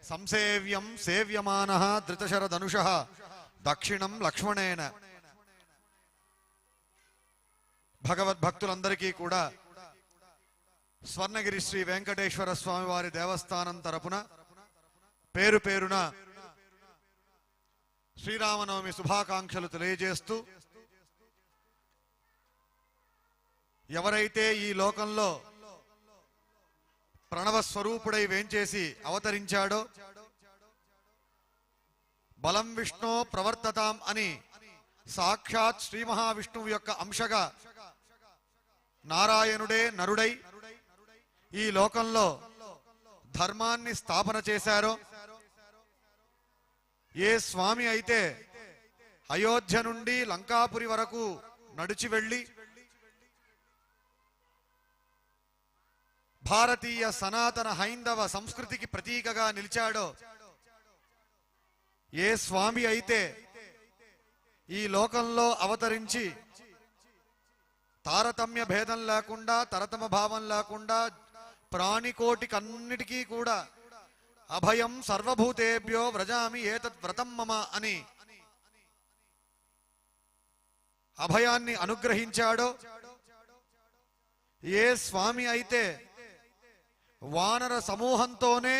సంసేవ్యం సేవ్యమానః ధృతశరధనుషః దక్షిణం లక్ష్మణేన. భగవద్భక్తులందరికీ కూడా స్వర్ణగిరి శ్రీ వెంకటేశ్వర స్వామి వారి దేవస్థానం తరపున పేరు పేరున శ్రీరామనవమి శుభాకాంక్షలు తెలియజేస్తూ, ఎవరైతే ఈ లోకంలో ప్రణవ స్వరూపుడై వేంచేసి అవతరించాడో, బలం విష్ణు ప్రవర్తతాం అని సాక్షాత్ శ్రీ మహావిష్ణువు యొక్క అంశగా నారాయణుడే నరుడై ఈ లోకంలో ధర్మాన్ని స్థాపన చేశారో, ఏ స్వామి అయితే అయోధ్య నుండి లంకాపురి వరకు నడిచి వెళ్ళి భారతీయ సనాతన హైందవ సంస్కృతికి ప్రతీకగా నిలిచాడో, ఏ స్వామి అయితే ఈ లోకంలో అవతరించి తారతమ్య భేదం లేకుండా, తరతమ భావం లేకుండా ప్రాణికోటికన్నిటికీ కూడా అభయం సర్వభూతేభ్యో వ్రజామి ఏతత్ వ్రతం మమ అని అభయాన్ని అనుగ్రహించాడో, ఏ స్వామి అయితే వానర సమూహంతోనే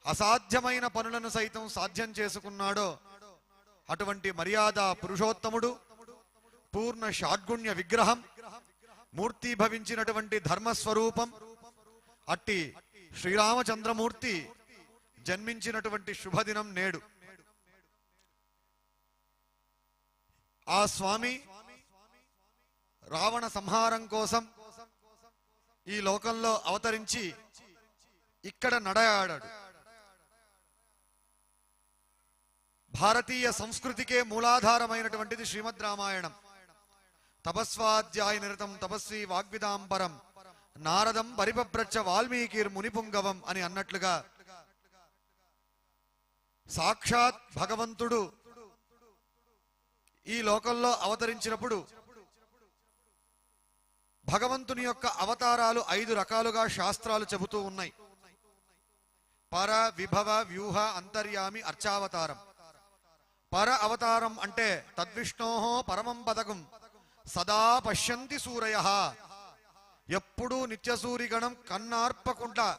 అసాధ్యమైన పనులను సైతం సాధ్యం చేసుకున్నాడో, అటువంటి మర్యాద పురుషోత్తముడు, పూర్ణ షాడ్గుణ్య విగ్రహం, మూర్తి భవించినటువంటి ధర్మస్వరూపం అట్టి శ్రీరామచంద్రమూర్తి జన్మించినటువంటి శుభదినం నేడు. ఆ స్వామి రావణ సంహారం కోసం ఈ లోకంలో అవతరించి ఇక్కడ నడయాడాడు. భారతీయ సంస్కృతికే మూలాధారమైనటువంటిది శ్రీమద్ రామాయణం. తపస్వాధ్యాయ నిరతం తపస్వి వాగ్విదాంబరం నారదం పరిపప్రచ్చ వాల్మీకిర్ మునిపుంగవం అని అన్నట్లుగా సాక్షాత్ భగవంతుడు ఈ లోకంలో అవతరించినప్పుడు భగవంతుని యొక్క అవతారాలు 5 రకాలుగా శాస్త్రాలు చెబుతూ ఉన్నాయి. పర, విభవ, వ్యూహ, అంతర్యామి, అర్చావతారం. పర అవతారం అంటే తద్విష్ణోః పరమం పదకం సదా పశ్యంతి సూరయః, ఎప్పుడూ నిత్యసూరిగణం కన్నార్పకుండా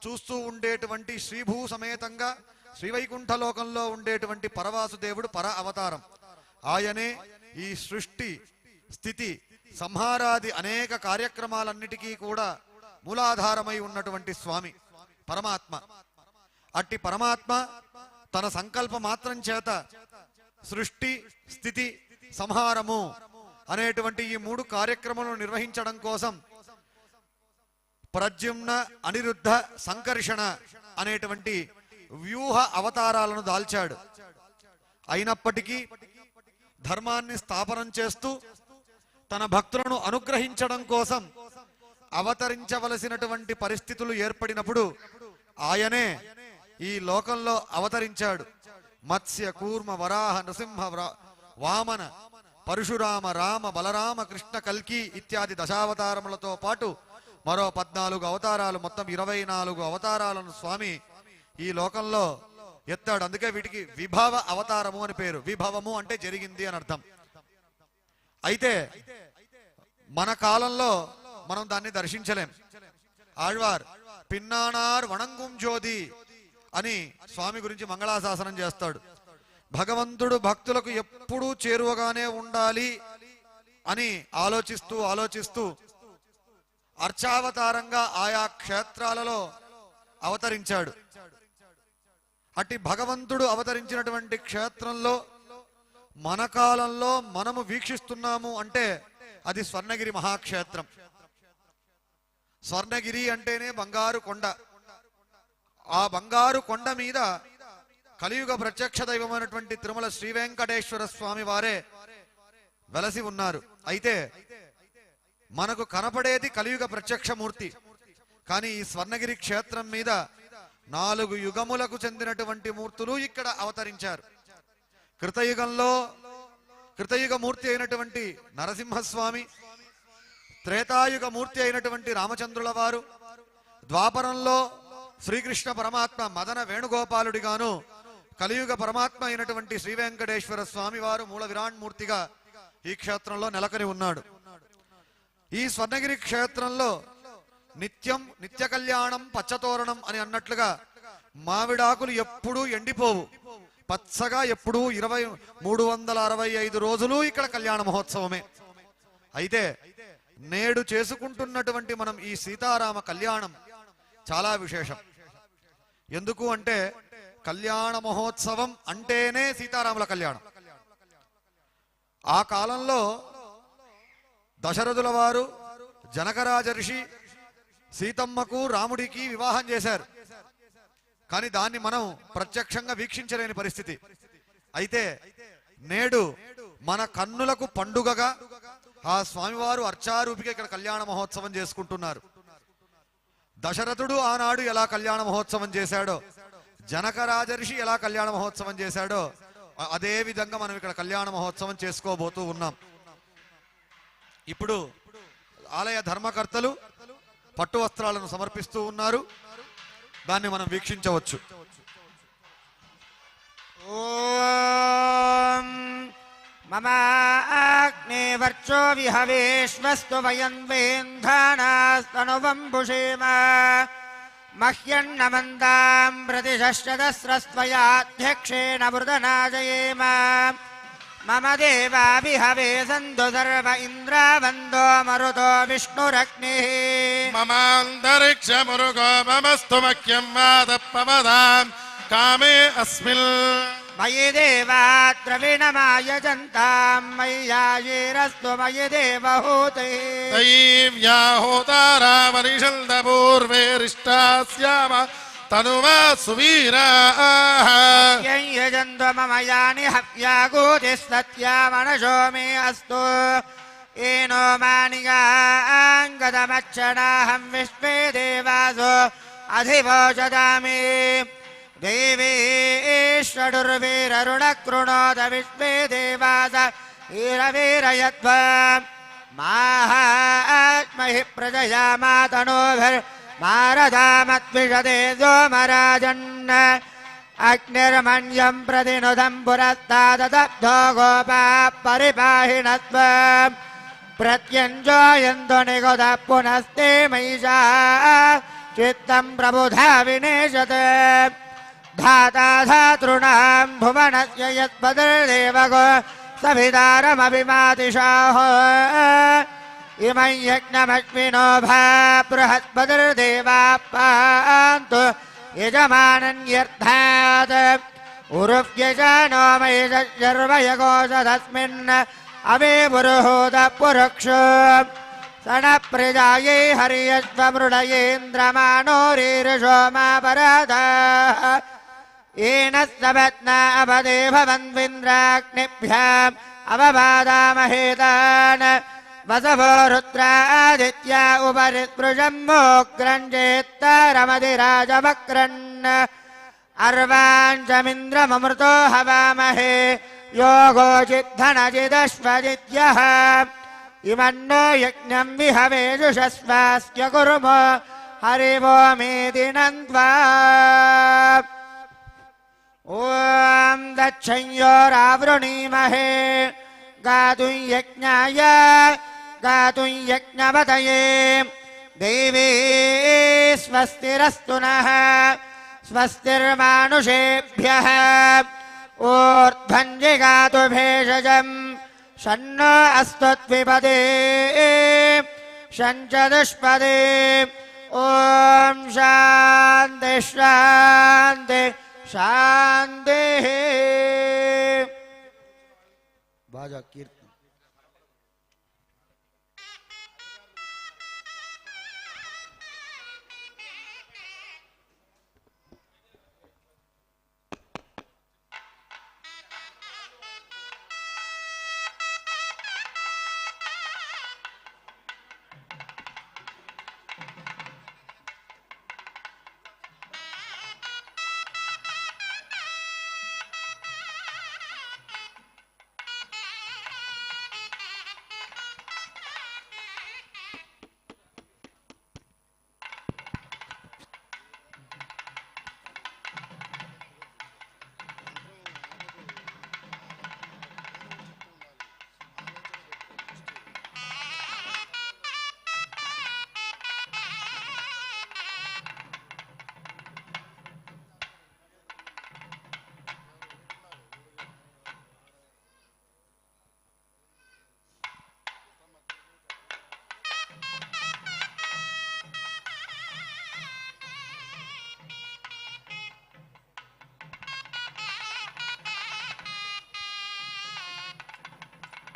చూస్తూ ఉండేటువంటి శ్రీభూ సమేతంగా శ్రీవైకుంఠ లోకంలో ఉండేటువంటి పరవాసుదేవుడు పర అవతారం. ఆయనే ఈ సృష్టి స్థితి సంహారాది అనేక కార్యక్రమాలన్నిటికీ కూడా మూలాధారమై ఉన్నటువంటి స్వామి పరమాత్మ. అట్టి పరమాత్మ తన సంకల్ప మాత్రం చేత సృష్టి స్థితి సంహారము అనేటువంటి ఈ 3 కార్యక్రమాలను నిర్వహించడం కోసం ప్రద్యుమ్న, అనిరుద్ధ, సంకర్షణ అనేటువంటి వ్యూహ అవతారాలను దాల్చాడు. అయినప్పటికీ ధర్మాన్ని స్థాపనం చేస్తూ తన భక్తులను అనుగ్రహించడం కోసం అవతరించవలసినటువంటి పరిస్థితులు ఏర్పడినప్పుడు ఆయనే ఈ లోకంలో అవతరించాడు. మత్స్య, కూర్మ, వరాహ, నృసింహ, వామన, పరశురామ, రామ, బలరామ, కృష్ణ, కల్కి ఇత్యాది దశావతారములతో పాటు మరో 14 అవతారాలు, మొత్తం 24 అవతారాలను స్వామి ఈ లోకంలో ఎత్తాడు. అందుకే వీటికి విభవ అవతారము అని పేరు. విభవము అంటే జరిగింది అని అర్థం. అయితే మన కాలంలో మనం దాన్ని దర్శించలేం. ఆళ్వార్ పిన్నానార్ వణంగుం జ్యోతి అని స్వామి గురించి మంగళాశాసనం చేస్తాడు. భగవంతుడు భక్తులకు ఎప్పుడూ చేరువగానే ఉండాలి అని ఆలోచిస్తూ అర్చావతారంగా ఆయా క్షేత్రాలలో అవతరించాడు. అట్టి భగవంతుడు అవతరించినటువంటి క్షేత్రంలో మన కాలంలో మనము వీక్షిస్తున్నాము అంటే అది స్వర్ణగిరి మహాక్షేత్రం. స్వర్ణగిరి అంటేనే బంగారు కొండ. ఆ బంగారు కొండ మీద కలియుగ ప్రత్యక్ష దైవమైనటువంటి తిరుమల శ్రీ వెంకటేశ్వర స్వామి వారే వెలసి ఉన్నారు. అయితే మనకు కనపడేది కలియుగ ప్రత్యక్షమూర్తి. కానీ ఈ స్వర్ణగిరి క్షేత్రం మీద 4 యుగములకు చెందినటువంటి మూర్తులు ఇక్కడ అవతరించారు. కృతయుగంలో కృతయుగ మూర్తి అయినటువంటి నరసింహస్వామి, త్రేతాయుగ మూర్తి అయినటువంటి రామచంద్రుల వారు, ద్వాపరంలో శ్రీకృష్ణ పరమాత్మ మదన వేణుగోపాలుడిగాను కలియుగ పరమాత్మ అయినటువంటి శ్రీ వెంకటేశ్వర స్వామి వారు మూల విరాణ్మూర్తిగా ఈ క్షేత్రంలో నెలకొని ఉన్నాడు. ఈ స్వర్ణగిరి క్షేత్రంలో నిత్యం నిత్య కళ్యాణం పచ్చతోరణం అని అన్నట్లుగా మావిడాకులు ఎప్పుడూ ఎండిపోవు, పచ్చగా ఎప్పుడూ 365 రోజులు ఇక్కడ కళ్యాణ మహోత్సవమే. అయితే నేడు చేసుకుంటున్నటువంటి మనం ఈ సీతారామ కళ్యాణం చాలా విశేషం. ఎందుకు అంటే కళ్యాణ మహోత్సవం అంటేనే సీతారాముల కళ్యాణం. ఆ కాలంలో దశరథుల వారు జనకరాజ ఋషి సీతమ్మకు రాముడికి వివాహం చేశారు. కానీ దాన్ని మనం ప్రత్యక్షంగా వీక్షించలేని పరిస్థితి. అయితే నేడు మన కన్నులకు పండుగగా ఆ స్వామివారు అర్చారూపిగా ఇక్కడ కళ్యాణ మహోత్సవం చేసుకుంటున్నారు. దశరథుడు ఆనాడు ఎలా కళ్యాణ మహోత్సవం చేశాడో, జనక రాజర్షి ఎలా కళ్యాణ మహోత్సవం చేశాడో అదే విధంగా మనం ఇక్కడ కళ్యాణ మహోత్సవం చేసుకోబోతూ ఉన్నాం. ఇప్పుడు ఆలయ ధర్మకర్తలు పట్టు వస్త్రాలను సమర్పిస్తూ ఉన్నారు. దాన్ని మనం వీక్షించవచ్చు. ఓం మమాగ్నే వర్చో విహవేశ్వస్తు వయన్వేంధానాస్తనువంబుషేమ మహ్యన్నమందాం ప్రతిశశ్చదస్రస్త్వయాధ్యక్షేణ వృదనాజయేమ మమ దేవా విహవే సందు సర్వ ఇంద్రావందో మరుతో విష్ణురగ్నిః మమాంతరిక్షమురుగో మమస్తు మఖ్యం వాదపవదాం కామే అస్మిల్ మయి దేవా ద్రవిణమాయజంతాం మయ్యాయేరస్తు మయి దేవహూతే దైవ్యాహోతారావరిషల్దపూర్వేరిష్టాస్యామ తనువా సువీరాః యజంతు మమ యాని హవ్యాగూతిస్తత్యామనశో మే అస్తు ఏనో మానిగాంగదమచ్చనాహం విశ్వే దేవాసో అధివోచదామి దేవేశ్వరుర్వీరరుణకృణోత విశ్వే దేవాస వీరవీరయత్వ మాహాత్మహి ప్రజయా మాతనోభిర్మారదామద్విషదే సోమరాజన్న అగ్నిర్మణ్యం ప్రతినుదం పురస్తాదబ్ధో గోపా పరిపాహిణత్వ ప్రత్యంజోయంతు నిగత పునస్తే మహిషా చిత్తం ప్రబుధా వినేశత్ ధాతా ధాతృణాం భువనస్య యత్పతిర్దేవగో సభిదారమభిమాతిషాః ఇమం యజ్ఞమశ్వినో భా బృహస్పతిర్దేవాపాन्तు యజమానన్యర్థాత్ ఉరువ్యజానో మహిషర్వయగోషదస్మిన్ అవే పురుహూత పురుక్షు సణ ప్రజాయై హరియశ్వమృడయేంద్రమాణోరీరుషో మాపరాధాః येन सपत्ना अपदे भवन्विन्द्राग्निभ्याम् अवबादामहेतान् वसवो रुद्रादित्या उपरि स्पृशम्मोग्रम् चेत्तरमधिराजवक्रन् अर्वाञ्चमिन्द्रममृतो हवामहे योगोचिद्धनचिदश्वजित्यः इमन्नो यज्ञम् विहवेजुषस्वास्य कुर्मो हरिवो मेति नन्त्वा ओम दक्षयोरावृणीमहे गातुं यज्ञाय गातुं यज्ञपतये देवी स्वस्तिरस्तु नः स्वस्तिर्मानुषेभ्यः ऊर्ध्वं जिगातु भेषजं शन्नो अस्तु द्विपदे शञ्चतुष्पदे ओम शान्ति शान्ति शान्ति बाजा कीर्तन